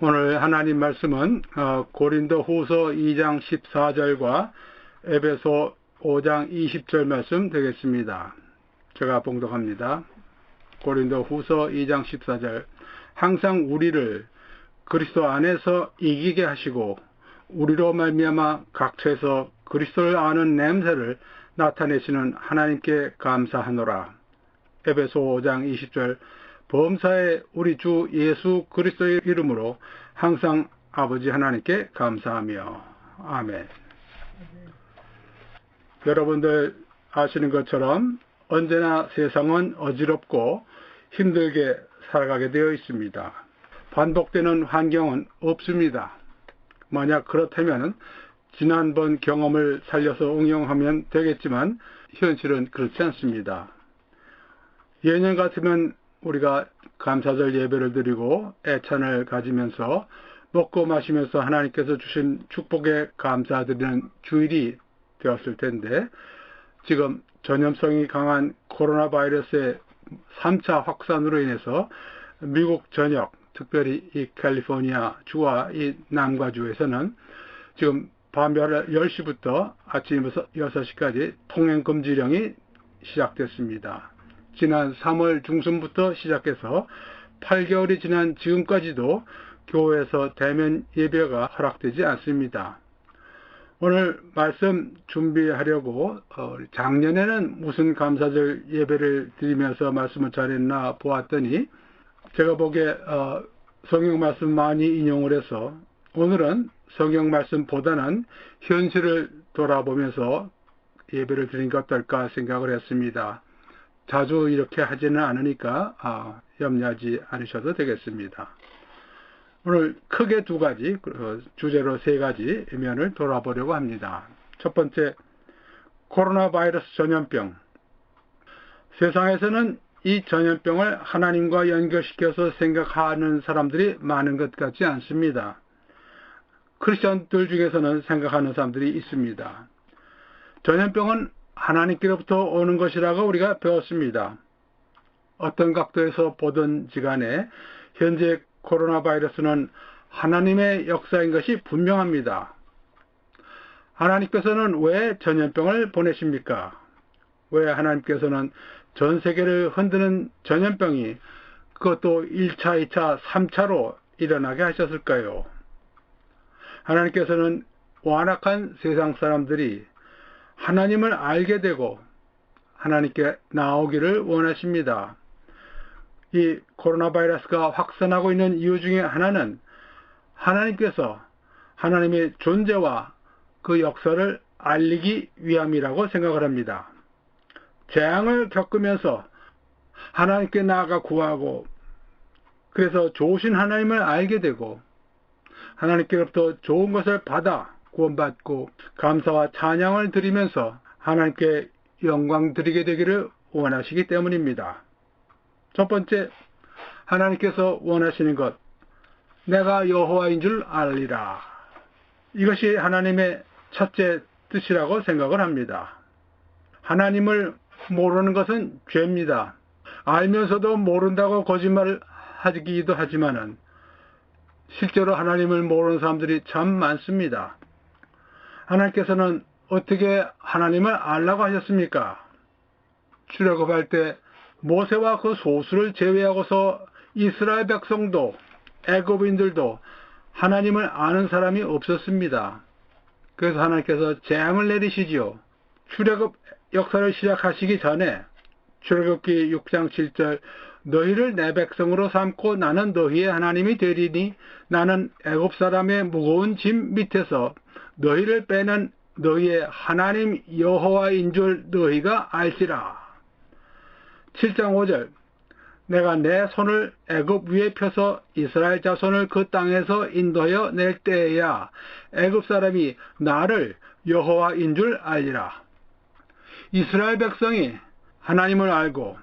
오늘 하나님 말씀은 고린도후서 2장 14절과 에베소 5장 20절 말씀 되겠습니다. 제가 봉독합니다. 고린도후서 2장 14절 항상 우리를 그리스도 안에서 이기게 하시고 우리로 말미암아 각처에서 그리스도를 아는 냄새를 나타내시는 하나님께 감사하노라. 에베소 5장 20절 범사에 우리 주 예수 그리스도의 이름으로 항상 아버지 하나님께 감사하며 아멘. 여러분들 아시는 것처럼 언제나 세상은 어지럽고 힘들게 살아가게 되어 있습니다. 반복되는 환경은 없습니다. 만약 그렇다면 지난번 경험을 살려서 응용하면 되겠지만 현실은 그렇지 않습니다. 예년 같으면 우리가 감사절 예배를 드리고 애찬을 가지면서 먹고 마시면서 하나님께서 주신 축복에 감사드리는 주일이 되었을 텐데 지금 전염성이 강한 코로나 바이러스의 3차 확산으로 인해서 미국 전역, 특별히 이 캘리포니아 주와 이 남가주에서는 지금 밤 10시부터 아침 6시까지 통행금지령이 시작됐습니다. 지난 3월 중순부터 시작해서 8개월이 지난 지금까지도 교회에서 대면 예배가 허락되지 않습니다. 오늘 말씀 준비하려고 작년에는 무슨 감사절 예배를 드리면서 말씀을 잘했나 보았더니 제가 보기에 성경 말씀 많이 인용을 해서 오늘은 성경 말씀보다는 현실을 돌아보면서 예배를 드린 게 어떨까 생각을 했습니다. 자주 이렇게 하지는 않으니까 염려하지 않으셔도 되겠습니다. 오늘 크게 두 가지, 주제로 세 가지 면을 돌아보려고 합니다. 첫 번째, 코로나 바이러스 전염병. 세상에서는 이 전염병을 하나님과 연결시켜서 생각하는 사람들이 많은 것 같지 않습니다. 크리스천들 중에서는 생각하는 사람들이 있습니다. 전염병은 하나님께로부터 오는 것이라고 우리가 배웠습니다. 어떤 각도에서 보든지 간에 현재 코로나 바이러스는 하나님의 역사인 것이 분명합니다. 하나님께서는 왜 전염병을 보내십니까? 왜 하나님께서는 전 세계를 흔드는 전염병이 그것도 1차, 2차, 3차로 일어나게 하셨을까요? 하나님께서는 완악한 세상 사람들이 하나님을 알게 되고 하나님께 나오기를 원하십니다. 이 코로나 바이러스가 확산하고 있는 이유 중에 하나는 하나님께서 하나님의 존재와 그 역사를 알리기 위함이라고 생각을 합니다. 재앙을 겪으면서 하나님께 나아가 구하고 그래서 좋으신 하나님을 알게 되고 하나님께로부터 좋은 것을 받아 구원받고 감사와 찬양을 드리면서 하나님께 영광 드리게 되기를 원하시기 때문입니다. 첫 번째, 하나님께서 원하시는 것, 내가 여호와인 줄 알리라. 이것이 하나님의 첫째 뜻이라고 생각을 합니다. 하나님을 모르는 것은 죄입니다. 알면서도 모른다고 거짓말을 하기도 하지만은 실제로 하나님을 모르는 사람들이 참 많습니다. 하나님께서는 어떻게 하나님을 알라고 하셨습니까? 출애굽할 때 모세와 그 소수를 제외하고서 이스라엘 백성도 애굽인들도 하나님을 아는 사람이 없었습니다. 그래서 하나님께서 재앙을 내리시지요. 출애굽 역사를 시작하시기 전에 출애굽기 6장 7절 너희를 내 백성으로 삼고 나는 너희의 하나님이 되리니 나는 애굽 사람의 무거운 짐 밑에서 너희를 빼는 너희의 하나님 여호와인 줄 너희가 알지라. 7장 5절 내가 내 손을 애굽 위에 펴서 이스라엘 자손을 그 땅에서 인도하여 낼 때에야 애굽 사람이 나를 여호와인 줄 알리라. 이스라엘 백성이 하나님을 알고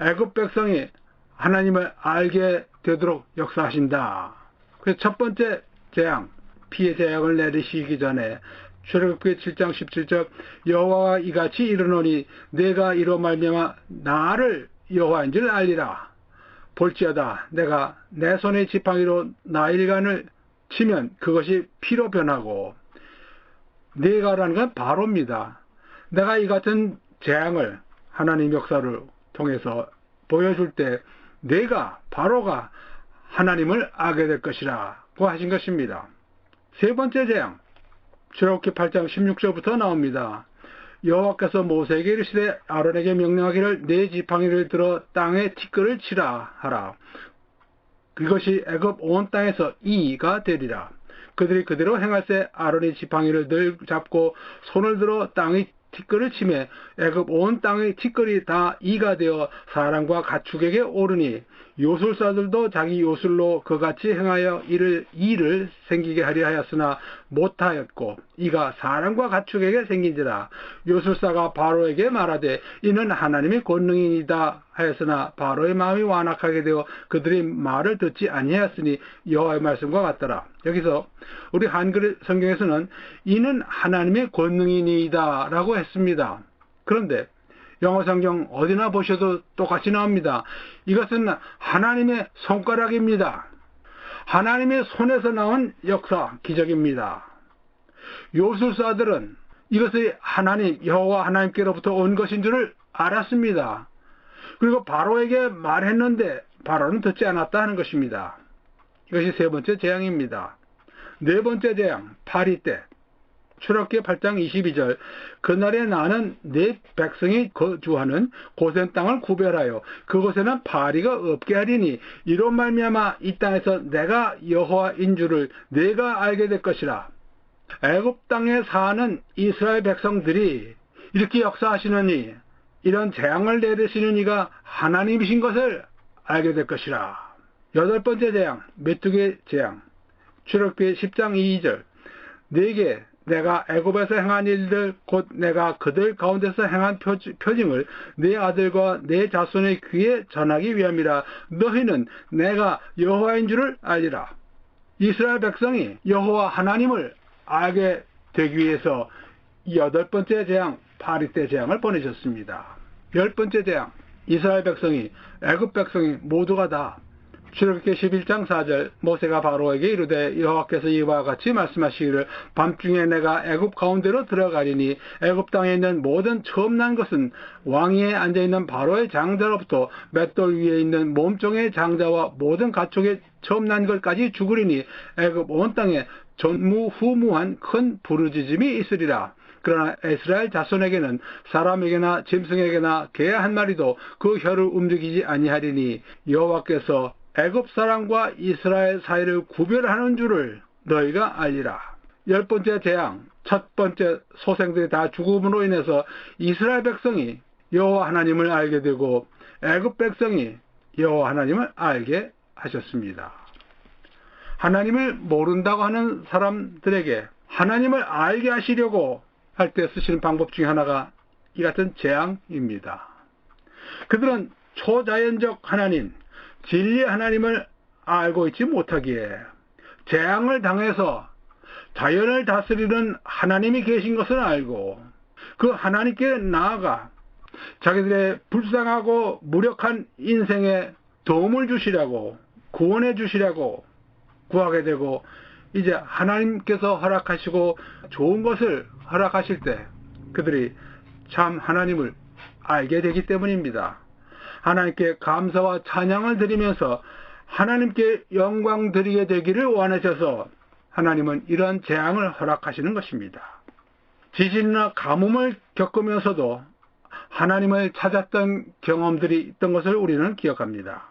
애굽 백성이 하나님을 알게 되도록 역사하신다. 그래서 첫 번째 재앙, 피해 재앙을 내리시기 전에 출애굽기 7장 17절 여호와가 이같이 이르노니 내가 이로 말미암아 나를 여호와인 줄 알리라. 볼지어다 내가 내 손의 지팡이로 나일강을 치면 그것이 피로 변하고, 네가라는 건 바로입니다. 내가 이 같은 재앙을 하나님 역사를 통해서 보여줄 때 내가 바로가 하나님을 알게 될 것이라고 하신 것입니다. 세 번째 재앙, 출애굽기 8장 16절부터 나옵니다. 여호와께서 모세에게 이르시되 아론에게 명령하기를 네 지팡이를 들어 땅에 티끌을 치라 하라. 그것이 애굽 온 땅에서 이가 되리라. 그들이 그대로 행할세 아론이 지팡이를 늘 잡고 손을 들어 땅의 티끌을 치매 애굽 온 땅의 티끌이 다 이가 되어 사람과 가축에게 오르니 요술사들도 자기 요술로 그같이 행하여 이를 생기게 하려 하였으나 못하였고 이가 사람과 가축에게 생긴지라. 요술사가 바로에게 말하되 이는 하나님의 권능이다 하였으나 바로의 마음이 완악하게 되어 그들이 말을 듣지 아니하였으니 여호와의 말씀과 같더라. 여기서 우리 한글 성경에서는 이는 하나님의 권능이니이다 라고 했습니다. 그런데 영어 성경 어디나 보셔도 똑같이 나옵니다. 이것은 하나님의 손가락입니다. 하나님의 손에서 나온 역사, 기적입니다. 요술사들은 이것이 하나님, 여호와 하나님께로부터 온 것인 줄을 알았습니다. 그리고 바로에게 말했는데 바로는 듣지 않았다 하는 것입니다. 이것이 세 번째 재앙입니다. 네 번째 재앙, 파리 때. 출애굽기 8장 22절 그날에 나는 네 백성이 거주하는 고센 땅을 구별하여 그곳에는 파리가 없게 하리니 이로 말미암아 이 땅에서 내가 여호와인 줄을 내가 알게 될 것이라. 애굽 땅에 사는 이스라엘 백성들이 이렇게 역사하시느니 이런 재앙을 내리시는 이가 하나님이신 것을 알게 될 것이라. 여덟 번째 재앙, 메뚜기 재앙. 출애굽기 10장 2절 내게 내가 애굽에서 행한 일들 곧 내가 그들 가운데서 행한 표징을 네 아들과 네 자손의 귀에 전하기 위함이라. 너희는 내가 여호와인 줄을 알리라. 이스라엘 백성이 여호와 하나님을 알게 되기 위해서 여덟 번째 재앙, 파리 때 재앙을 보내셨습니다. 열 번째 재앙, 이스라엘 백성이 애굽 백성이 모두가 다 출애굽기 11장 4절 모세가 바로에게 이르되 여호와께서 이와 같이 말씀하시기를 밤중에 내가 애굽 가운데로 들어가리니 애굽 땅에 있는 모든 처음 난 것은 왕위에 앉아있는 바로의 장자로부터 맷돌 위에 있는 몸종의 장자와 모든 가축의 처음 난 것까지 죽으리니 애굽 온 땅에 전무후무한 큰 부르짖음이 있으리라. 그러나 이스라엘 자손에게는 사람에게나 짐승에게나 개 한 마리도 그 혀를 움직이지 아니하리니 여호와께서 애굽 사람과 이스라엘 사이를 구별하는 줄을 너희가 알리라. 열 번째 재앙, 첫 번째 소생들이 다 죽음으로 인해서 이스라엘 백성이 여호와 하나님을 알게 되고 애굽 백성이 여호와 하나님을 알게 하셨습니다. 하나님을 모른다고 하는 사람들에게 하나님을 알게 하시려고 할 때 쓰시는 방법 중에 하나가 이 같은 재앙입니다. 그들은 초자연적 하나님, 진리의 하나님을 알고 있지 못하기에 재앙을 당해서 자연을 다스리는 하나님이 계신 것을 알고 그 하나님께 나아가 자기들의 불쌍하고 무력한 인생에 도움을 주시려고 구원해 주시려고 구하게 되고 이제 하나님께서 허락하시고 좋은 것을 허락하실 때 그들이 참 하나님을 알게 되기 때문입니다. 하나님께 감사와 찬양을 드리면서 하나님께 영광 드리게 되기를 원하셔서 하나님은 이런 재앙을 허락하시는 것입니다. 지진이나 가뭄을 겪으면서도 하나님을 찾았던 경험들이 있던 것을 우리는 기억합니다.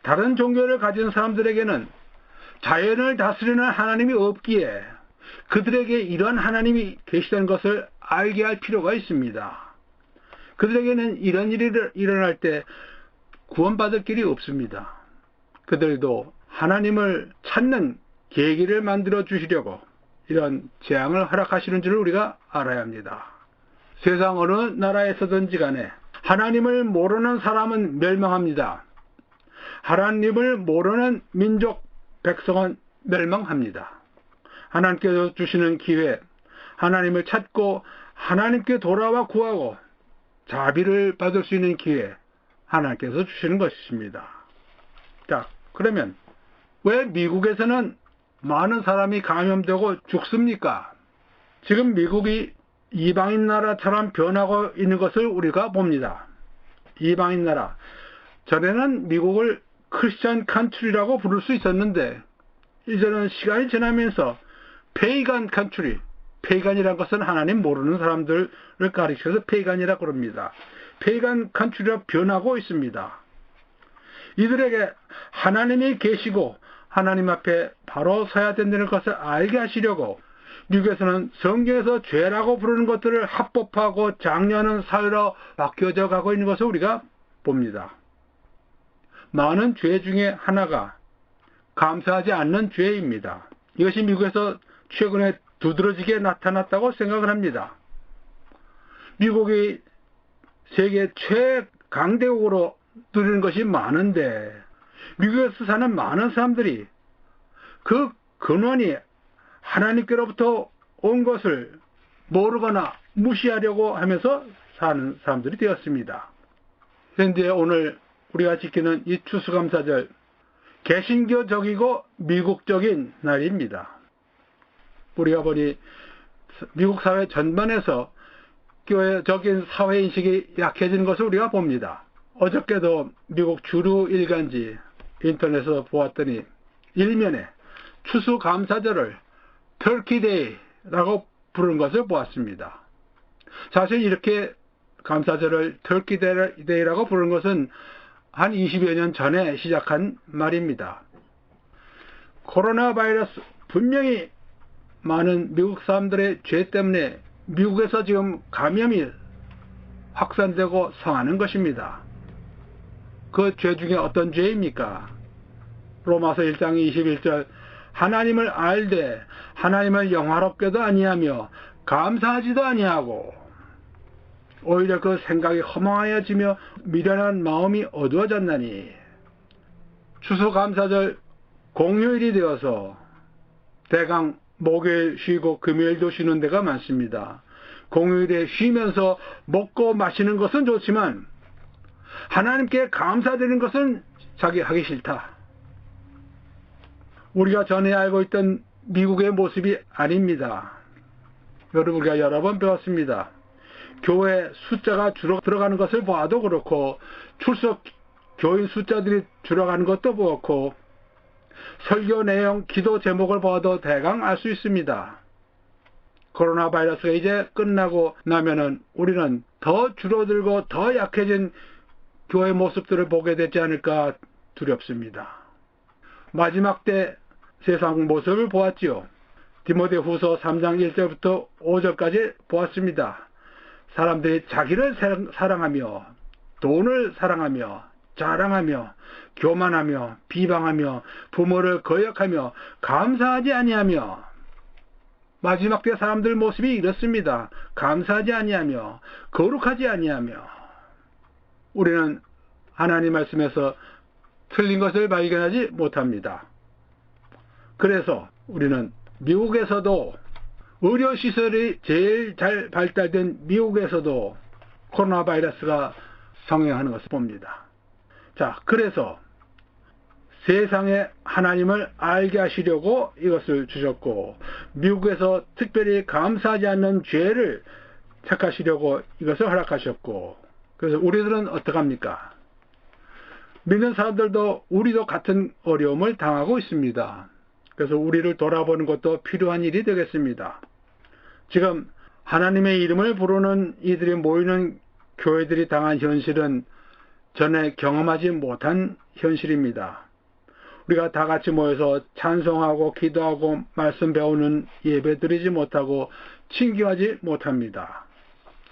다른 종교를 가진 사람들에게는 자연을 다스리는 하나님이 없기에 그들에게 이런 하나님이 계시다는 것을 알게 할 필요가 있습니다. 그들에게는 이런 일이 일어날 때 구원받을 길이 없습니다. 그들도 하나님을 찾는 계기를 만들어 주시려고 이런 재앙을 허락하시는 줄을 우리가 알아야 합니다. 세상 어느 나라에서든지 간에 하나님을 모르는 사람은 멸망합니다. 하나님을 모르는 민족, 백성은 멸망합니다. 하나님께서 주시는 기회, 하나님을 찾고 하나님께 돌아와 구하고 자비를 받을 수 있는 기회, 하나님께서 주시는 것입니다. 자, 그러면 왜 미국에서는 많은 사람이 감염되고 죽습니까? 지금 미국이 이방인 나라처럼 변하고 있는 것을 우리가 봅니다. 이방인 나라. 전에는 미국을 크리스천 컨트리라고 부를 수 있었는데 이제는 시간이 지나면서 페이간 컨트리, 페이간이라는 것은 하나님 모르는 사람들을 가리켜서 페이간이라고 그럽니다. 페이간 컨트리로 변하고 있습니다. 이들에게 하나님이 계시고 하나님 앞에 바로 서야 된다는 것을 알게 하시려고 미국에서는 성경에서 죄라고 부르는 것들을 합법화하고 장려하는 사회로 바뀌어져 가고 있는 것을 우리가 봅니다. 많은 죄 중에 하나가 감사하지 않는 죄입니다. 이것이 미국에서 최근에 두드러지게 나타났다고 생각을 합니다. 미국이 세계 최강대국으로 누리는 것이 많은데 미국에서 사는 많은 사람들이 그 근원이 하나님께로부터 온 것을 모르거나 무시하려고 하면서 사는 사람들이 되었습니다. 그런데 오늘 우리가 지키는 이 추수감사절, 개신교적이고 미국적인 날입니다. 우리가 보니 미국 사회 전반에서 교회적인 사회인식이 약해진 것을 우리가 봅니다. 어저께도 미국 주류 일간지 인터넷에서 보았더니 일면에 추수감사절을 터키데이라고 부르는 것을 보았습니다. 사실 이렇게 감사절을 터키데이라고 부르는 것은 한 20여 년 전에 시작한 말입니다. 코로나 바이러스, 분명히 많은 미국 사람들의 죄 때문에 미국에서 지금 감염이 확산되고 성하는 것입니다. 그 죄 중에 어떤 죄입니까? 로마서 1장 21절 하나님을 알되 하나님을 영화롭게도 아니하며 감사하지도 아니하고 오히려 그 생각이 허망하여지며 미련한 마음이 어두워졌나니. 추수감사절 공휴일이 되어서 대강 목요일 쉬고 금요일도 쉬는 데가 많습니다. 공휴일에 쉬면서 먹고 마시는 것은 좋지만 하나님께 감사드리는 것은 자기 하기 싫다. 우리가 전에 알고 있던 미국의 모습이 아닙니다. 여러분, 우리가 여러 번 배웠습니다. 교회 숫자가 줄어 들어가는 것을 봐도 그렇고 출석 교인 숫자들이 줄어가는 것도 그렇고 설교 내용, 기도 제목을 봐도 대강 알 수 있습니다. 코로나 바이러스가 이제 끝나고 나면은 우리는 더 줄어들고 더 약해진 교회 모습들을 보게 되지 않을까 두렵습니다. 마지막 때 세상 모습을 보았지요. 디모데후서 3장 1절부터 5절까지 보았습니다. 사람들이 자기를 사랑하며 돈을 사랑하며 자랑하며 교만하며 비방하며 부모를 거역하며 감사하지 아니하며. 마지막 때 사람들 모습이 이렇습니다. 감사하지 아니하며 거룩하지 아니하며. 우리는 하나님 말씀에서 틀린 것을 발견하지 못합니다. 그래서 우리는 미국에서도 의료시설이 제일 잘 발달된 미국에서도 코로나 바이러스가 성행하는 것을 봅니다. 자, 그래서 세상에 하나님을 알게 하시려고 이것을 주셨고 미국에서 특별히 감사하지 않는 죄를 택하시려고 이것을 허락하셨고, 그래서 우리들은 어떡합니까? 믿는 사람들도 우리도 같은 어려움을 당하고 있습니다. 그래서 우리를 돌아보는 것도 필요한 일이 되겠습니다. 지금 하나님의 이름을 부르는 이들이 모이는 교회들이 당한 현실은 전에 경험하지 못한 현실입니다. 우리가 다 같이 모여서 찬송하고 기도하고 말씀 배우는 예배 드리지 못하고 친교하지 못합니다.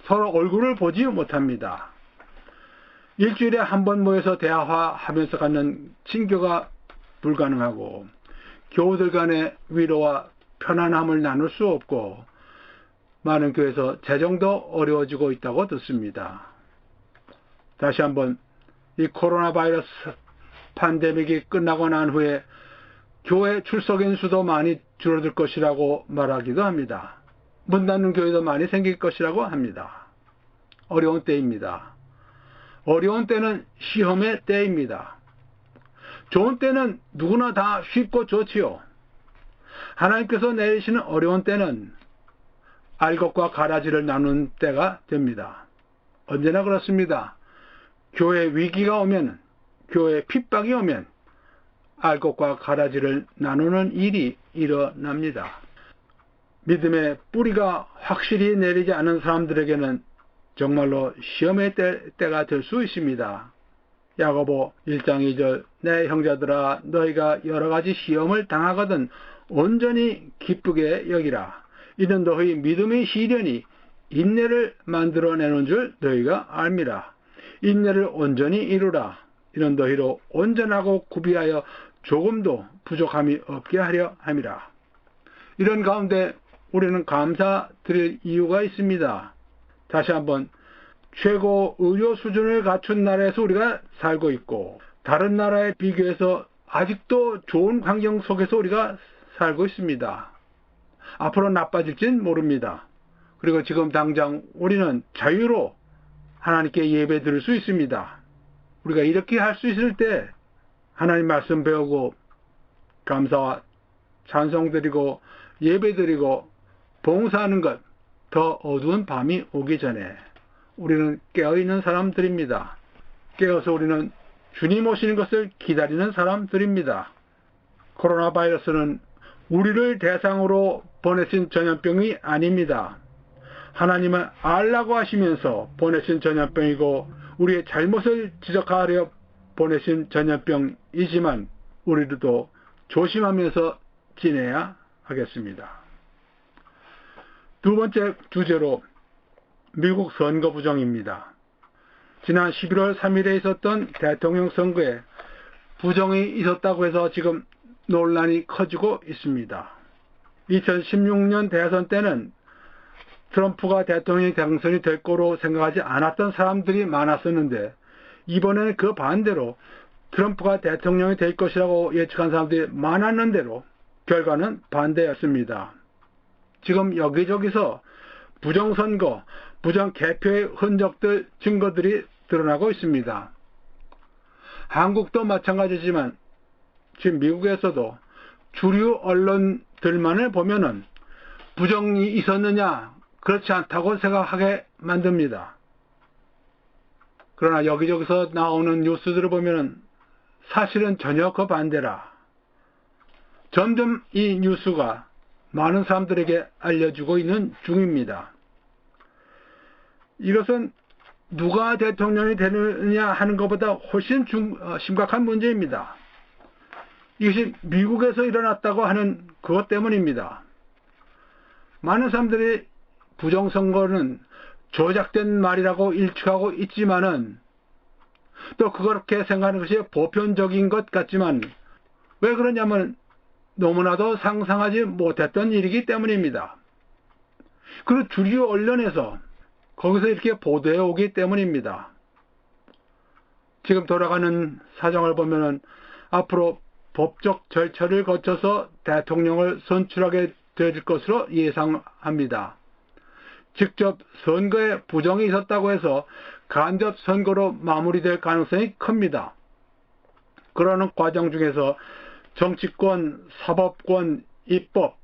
서로 얼굴을 보지 못합니다. 일주일에 한 번 모여서 대화하면서 갖는 친교가 불가능하고 교우들 간의 위로와 편안함을 나눌 수 없고 많은 교회에서 재정도 어려워지고 있다고 듣습니다. 다시 한번 이 코로나 바이러스 팬데믹이 끝나고 난 후에 교회 출석인 수도 많이 줄어들 것이라고 말하기도 합니다. 문 닫는 교회도 많이 생길 것이라고 합니다. 어려운 때입니다. 어려운 때는 시험의 때입니다. 좋은 때는 누구나 다 쉽고 좋지요. 하나님께서 내리시는 어려운 때는 알 것과 가라지를 나누는 때가 됩니다. 언제나 그렇습니다. 교회 위기가 오면, 교회 핍박이 오면 알 것과 가라지를 나누는 일이 일어납니다. 믿음의 뿌리가 확실히 내리지 않은 사람들에게는 정말로 시험의 때가 될 수 있습니다. 야고보 1장 2절 내 형제들아 너희가 여러가지 시험을 당하거든 온전히 기쁘게 여기라. 이는 너희 믿음의 시련이 인내를 만들어내는 줄 너희가 알미라. 인내를 온전히 이루라. 이는 너희로 온전하고 구비하여 조금도 부족함이 없게 하려 함이라. 이런 가운데 우리는 감사드릴 이유가 있습니다. 다시 한번 최고 의료 수준을 갖춘 나라에서 우리가 살고 있고 다른 나라에 비교해서 아직도 좋은 환경 속에서 우리가 살고 있습니다. 앞으로 나빠질진 모릅니다. 그리고 지금 당장 우리는 자유로 하나님께 예배 드릴 수 있습니다. 우리가 이렇게 할 수 있을 때 하나님 말씀 배우고 감사와 찬송 드리고 예배 드리고 봉사하는 것, 더 어두운 밤이 오기 전에 우리는 깨어있는 사람들입니다. 깨어서 우리는 주님 오시는 것을 기다리는 사람들입니다. 코로나 바이러스는 우리를 대상으로 보내신 전염병이 아닙니다. 하나님은 알라고 하시면서 보내신 전염병이고 우리의 잘못을 지적하려 보내신 전염병이지만 우리도 조심하면서 지내야 하겠습니다. 두 번째 주제로 미국 선거 부정입니다. 지난 11월 3일에 있었던 대통령 선거에 부정이 있었다고 해서 지금 논란이 커지고 있습니다. 2016년 대선 때는 트럼프가 대통령이 당선이 될 거로 생각하지 않았던 사람들이 많았었는데 이번에는 그 반대로 트럼프가 대통령이 될 것이라고 예측한 사람들이 많았는데도 결과는 반대였습니다. 지금 여기저기서 부정선거, 부정개표의 흔적들, 증거들이 드러나고 있습니다. 한국도 마찬가지지만 지금 미국에서도 주류 언론들만을 보면은 부정이 있었느냐 그렇지 않다고 생각하게 만듭니다. 그러나 여기저기서 나오는 뉴스들을 보면은 사실은 전혀 그 반대라. 점점 이 뉴스가 많은 사람들에게 알려주고 있는 중입니다. 이것은 누가 대통령이 되느냐 하는 것보다 훨씬 심각한 문제입니다. 이것이 미국에서 일어났다고 하는 그것 때문입니다. 많은 사람들이 부정선거는 조작된 말이라고 일축하고 있지만은 또 그렇게 생각하는 것이 보편적인 것 같지만 왜 그러냐면 너무나도 상상하지 못했던 일이기 때문입니다. 그리고 주류 언론에서 거기서 이렇게 보도해 오기 때문입니다. 지금 돌아가는 사정을 보면은 앞으로 법적 절차를 거쳐서 대통령을 선출하게 될 것으로 예상합니다. 직접 선거에 부정이 있었다고 해서 간접 선거로 마무리될 가능성이 큽니다. 그러는 과정 중에서 정치권, 사법권, 입법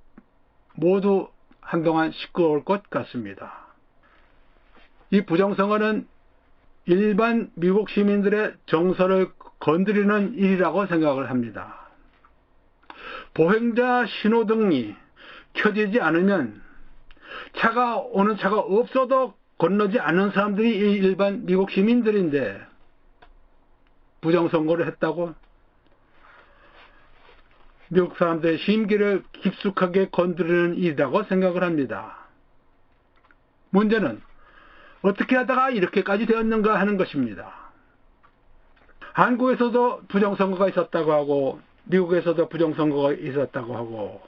모두 한동안 시끄러울 것 같습니다. 이 부정선거는 일반 미국 시민들의 정서를 건드리는 일이라고 생각을 합니다. 보행자 신호등이 켜지지 않으면 오는 차가 없어도 건너지 않는 사람들이 일반 미국 시민들인데 부정선거를 했다고 미국 사람들의 심기를 깊숙하게 건드리는 일이라고 생각을 합니다. 문제는 어떻게 하다가 이렇게까지 되었는가 하는 것입니다. 한국에서도 부정선거가 있었다고 하고 미국에서도 부정선거가 있었다고 하고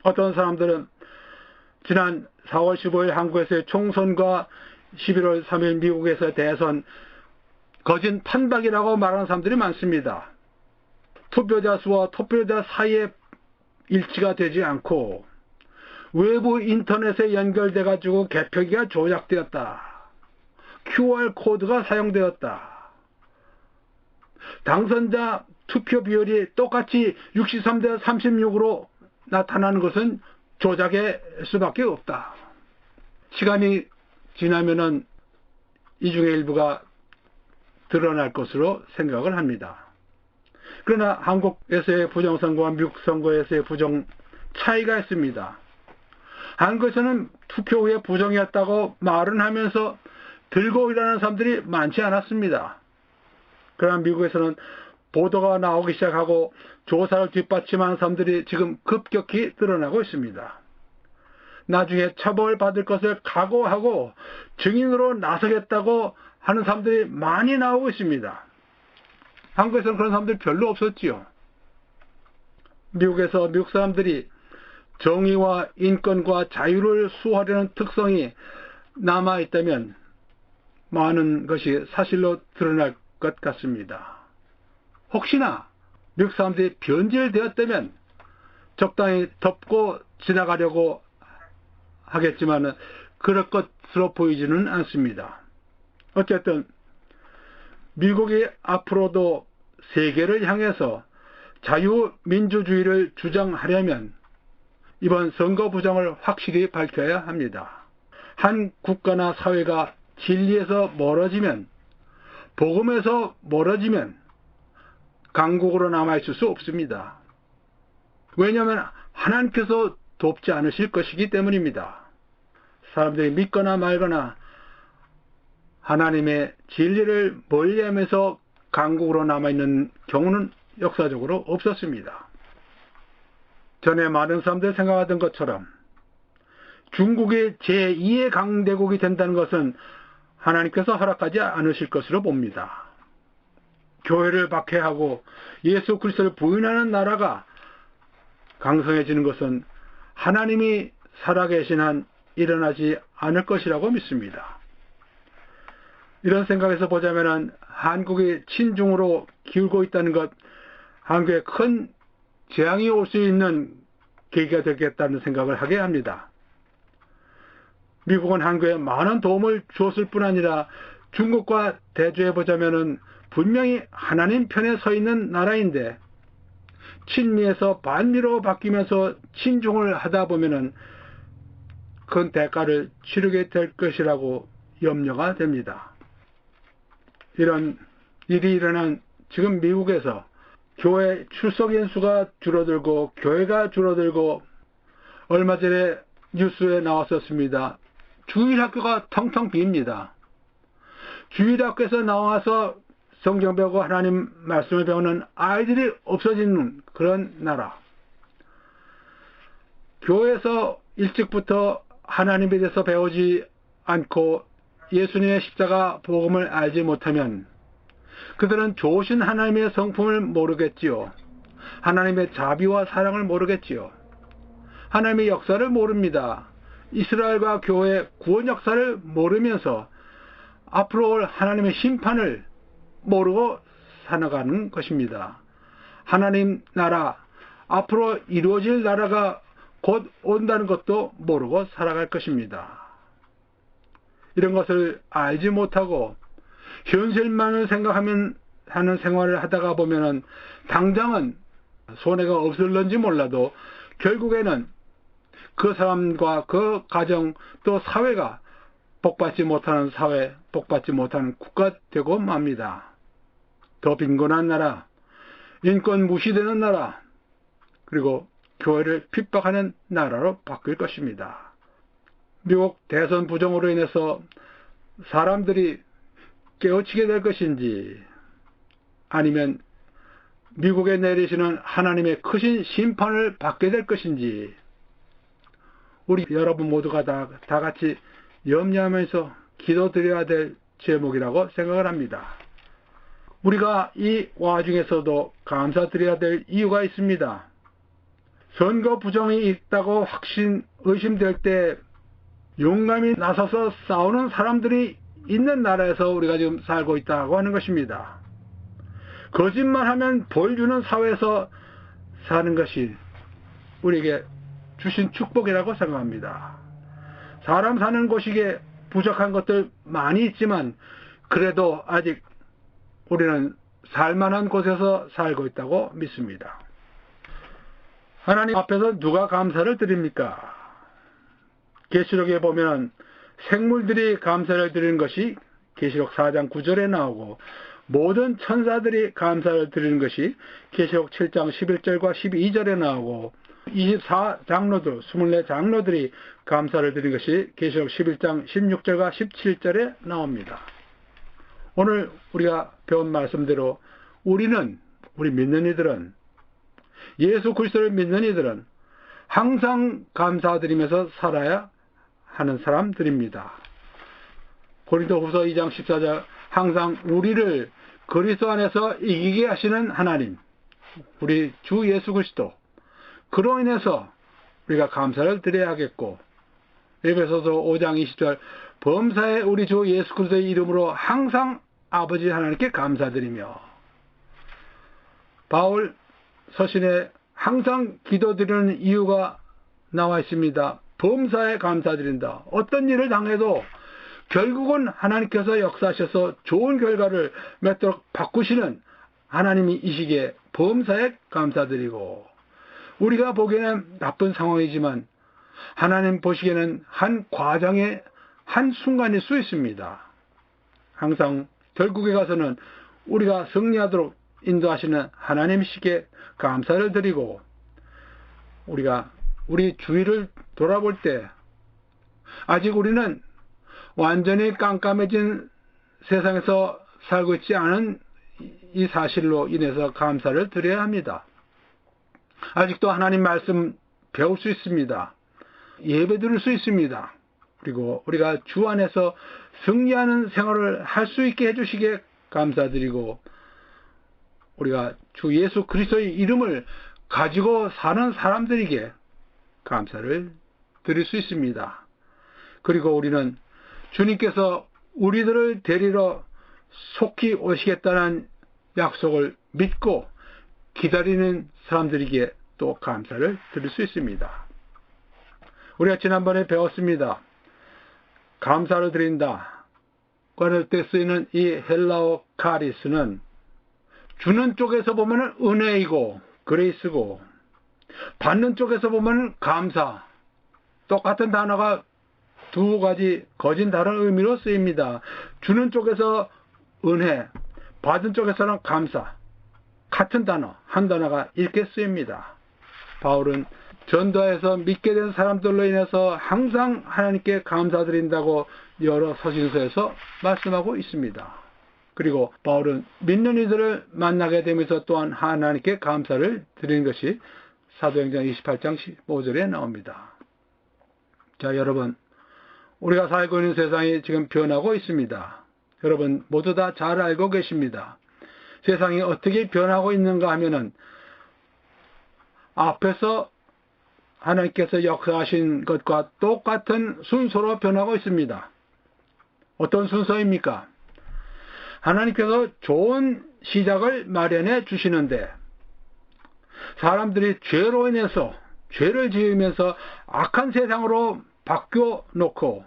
어떤 사람들은 지난 4월 15일 한국에서의 총선과 11월 3일 미국에서의 대선 거짓 판박이라고 말하는 사람들이 많습니다. 투표자 수와 투표자 사이에 일치가 되지 않고 외부 인터넷에 연결돼 가지고 개표기가 조작되었다. QR 코드가 사용되었다. 당선자 투표 비율이 똑같이 63대 36으로 나타나는 것은 조작의 수밖에 없다. 시간이 지나면은 이 중에 일부가 드러날 것으로 생각을 합니다. 그러나 한국에서의 부정선거와 미국 선거에서의 부정 차이가 있습니다. 한국에서는 투표 후에 부정이었다고 말은 하면서 들고 일하는 사람들이 많지 않았습니다. 그러나 미국에서는 보도가 나오기 시작하고 조사를 뒷받침하는 사람들이 지금 급격히 드러나고 있습니다. 나중에 처벌받을 것을 각오하고 증인으로 나서겠다고 하는 사람들이 많이 나오고 있습니다. 한국에서는 그런 사람들이 별로 없었지요. 미국에서 미국 사람들이 정의와 인권과 자유를 수호하려는 특성이 남아있다면 많은 것이 사실로 드러날 것 같습니다. 혹시나 미국 사람들이 변질되었다면 적당히 덮고 지나가려고 하겠지만 그럴 것으로 보이지는 않습니다. 어쨌든 미국이 앞으로도 세계를 향해서 자유민주주의를 주장하려면 이번 선거 부정을 확실히 밝혀야 합니다. 한 국가나 사회가 진리에서 멀어지면, 복음에서 멀어지면 강국으로 남아있을 수 없습니다. 왜냐하면 하나님께서 돕지 않으실 것이기 때문입니다. 사람들이 믿거나 말거나 하나님의 진리를 멀리하면서 강국으로 남아있는 경우는 역사적으로 없었습니다. 전에 많은 사람들이 생각하던 것처럼 중국이 제2의 강대국이 된다는 것은 하나님께서 허락하지 않으실 것으로 봅니다. 교회를 박해하고 예수 그리스도를 부인하는 나라가 강성해지는 것은 하나님이 살아계신 한 일어나지 않을 것이라고 믿습니다. 이런 생각에서 보자면 한국이 친중으로 기울고 있다는 것, 한국에 큰 재앙이 올 수 있는 계기가 되겠다는 생각을 하게 합니다. 미국은 한국에 많은 도움을 주었을 뿐 아니라 중국과 대조해 보자면 분명히 하나님 편에 서 있는 나라인데 친미에서 반미로 바뀌면서 친중을 하다 보면 큰 대가를 치르게 될 것이라고 염려가 됩니다. 이런 일이 일어난 지금 미국에서 교회 출석 인수가 줄어들고 교회가 줄어들고 얼마 전에 뉴스에 나왔었습니다. 주일학교가 텅텅 빕니다. 주일학교에서 나와서 성경 배우고 하나님 말씀을 배우는 아이들이 없어지는 그런 나라. 교회에서 일찍부터 하나님에 대해서 배우지 않고 예수님의 십자가 복음을 알지 못하면 그들은 좋으신 하나님의 성품을 모르겠지요. 하나님의 자비와 사랑을 모르겠지요. 하나님의 역사를 모릅니다. 이스라엘과 교회의 구원 역사를 모르면서 앞으로 올 하나님의 심판을 모르고 살아가는 것입니다. 하나님 나라, 앞으로 이루어질 나라가 곧 온다는 것도 모르고 살아갈 것입니다. 이런 것을 알지 못하고 현실만을 생각하면 하는 생활을 하다가 보면은 당장은 손해가 없을런지 몰라도 결국에는 그 사람과 그 가정 또 사회가 복받지 못하는 사회, 복받지 못하는 국가 되고 맙니다. 더 빈곤한 나라, 인권 무시되는 나라, 그리고 교회를 핍박하는 나라로 바뀔 것입니다. 미국 대선 부정으로 인해서 사람들이 깨우치게 될 것인지 아니면 미국에 내리시는 하나님의 크신 심판을 받게 될 것인지 우리 여러분 모두가 다 같이 염려하면서 기도드려야 될 제목이라고 생각을 합니다. 우리가 이 와중에서도 감사드려야 될 이유가 있습니다. 선거 부정이 있다고 의심될 때 용감히 나서서 싸우는 사람들이 있는 나라에서 우리가 지금 살고 있다고 하는 것입니다. 거짓말하면 벌 주는 사회에서 사는 것이 우리에게 주신 축복이라고 생각합니다. 사람 사는 곳이게 부족한 것들 많이 있지만 그래도 아직 우리는 살만한 곳에서 살고 있다고 믿습니다. 하나님 앞에서 누가 감사를 드립니까? 계시록에 보면 생물들이 감사를 드리는 것이 계시록 4장 9절에 나오고, 모든 천사들이 감사를 드리는 것이 계시록 7장 11절과 12절에 나오고, 24장로들, 24장로들이 감사를 드리는 것이 계시록 11장 16절과 17절에 나옵니다. 오늘 우리가 배운 말씀대로 우리 믿는 이들은, 예수 그리스도를 믿는 이들은 항상 감사드리면서 살아야 하는 사람들입니다. 고린도후서 2장 14절, 항상 우리를 그리스도 안에서 이기게 하시는 하나님, 우리 주 예수 그리스도, 그로 인해서 우리가 감사를 드려야겠고, 에베소서 5장 20절, 범사에 우리 주 예수 그리스도의 이름으로 항상 아버지 하나님께 감사드리며, 바울 서신에 항상 기도드리는 이유가 나와 있습니다. 범사에 감사드린다. 어떤 일을 당해도 결국은 하나님께서 역사하셔서 좋은 결과를 맺도록 바꾸시는 하나님이시기에 범사에 감사드리고, 우리가 보기에는 나쁜 상황이지만 하나님 보시기에는 한 과정의 한 순간일 수 있습니다. 항상 결국에 가서는 우리가 승리하도록 인도하시는 하나님이시기에 감사를 드리고, 우리가 우리 주위를 돌아볼 때 아직 우리는 완전히 깜깜해진 세상에서 살고 있지 않은 이 사실로 인해서 감사를 드려야 합니다. 아직도 하나님 말씀 배울 수 있습니다. 예배 드릴 수 있습니다. 그리고 우리가 주 안에서 승리하는 생활을 할 수 있게 해주시기에 감사드리고, 우리가 주 예수 그리스도의 이름을 가지고 사는 사람들에게 감사를 드릴 수 있습니다. 그리고 우리는 주님께서 우리들을 데리러 속히 오시겠다는 약속을 믿고 기다리는 사람들에게 또 감사를 드릴 수 있습니다. 우리가 지난번에 배웠습니다. 감사를 드린다. 그럴 때 쓰이는 이 헬라어 카리스는 주는 쪽에서 보면 은혜이고 그레이스고, 받는 쪽에서 보면 감사, 똑같은 단어가 두 가지 거진 다른 의미로 쓰입니다. 주는 쪽에서 은혜, 받은 쪽에서는 감사, 같은 단어, 한 단어가 이렇게 쓰입니다. 바울은 전도에서 믿게 된 사람들로 인해서 항상 하나님께 감사드린다고 여러 서신서에서 말씀하고 있습니다. 그리고 바울은 믿는 이들을 만나게 되면서 또한 하나님께 감사를 드리는 것이 사도행전 28장 15절에 나옵니다. 자, 여러분, 우리가 살고 있는 세상이 지금 변하고 있습니다. 여러분 모두 다 잘 알고 계십니다. 세상이 어떻게 변하고 있는가 하면은, 앞에서 하나님께서 역사하신 것과 똑같은 순서로 변하고 있습니다. 어떤 순서입니까? 하나님께서 좋은 시작을 마련해 주시는데, 사람들이 죄로 인해서 죄를 지으면서 악한 세상으로 바뀌어 놓고,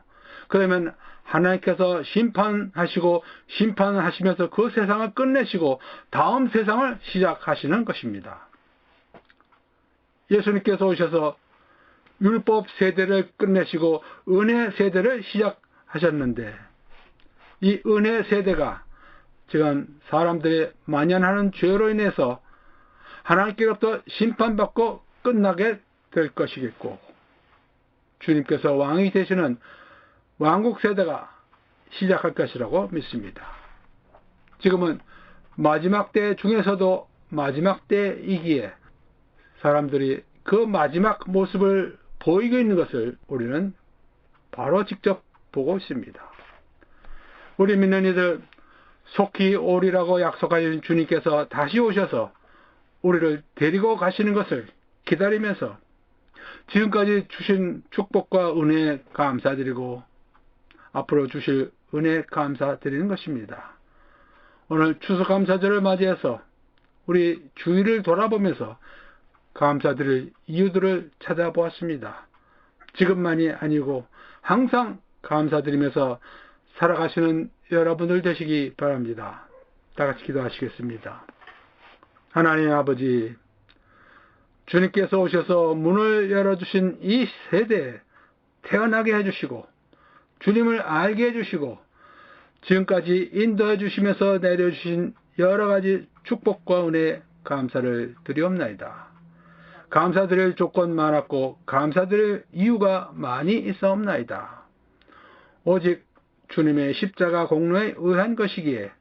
그러면 하나님께서 심판하시고, 심판하시면서 그 세상을 끝내시고 다음 세상을 시작하시는 것입니다. 예수님께서 오셔서 율법 세대를 끝내시고 은혜 세대를 시작하셨는데, 이 은혜 세대가 지금 사람들이 만연하는 죄로 인해서 하나님께로부터 심판받고 끝나게 될 것이겠고, 주님께서 왕이 되시는 왕국 세대가 시작할 것이라고 믿습니다. 지금은 마지막 때 중에서도 마지막 때이기에 사람들이 그 마지막 모습을 보이고 있는 것을 우리는 바로 직접 보고 있습니다. 우리 믿는 이들, 속히 오리라고 약속하신 주님께서 다시 오셔서 우리를 데리고 가시는 것을 기다리면서 지금까지 주신 축복과 은혜 감사드리고 앞으로 주실 은혜 감사드리는 것입니다. 오늘 추수감사절을 맞이해서 우리 주위를 돌아보면서 감사드릴 이유들을 찾아보았습니다. 지금만이 아니고 항상 감사드리면서 살아가시는 여러분들 되시기 바랍니다. 다 같이 기도하시겠습니다. 하나님 아버지, 주님께서 오셔서 문을 열어주신 이 세대에 태어나게 해주시고 주님을 알게 해주시고 지금까지 인도해 주시면서 내려주신 여러 가지 축복과 은혜 감사를 드리옵나이다. 감사드릴 조건 많았고 감사드릴 이유가 많이 있사옵나이다. 오직 주님의 십자가 공로에 의한 것이기에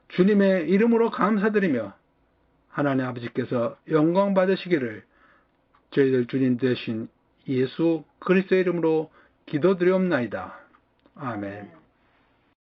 주님의 이름으로 감사드리며 하나님 아버지께서 영광 받으시기를 저희들 주님 되신 예수 그리스도의 이름으로 기도드리옵나이다. 아멘.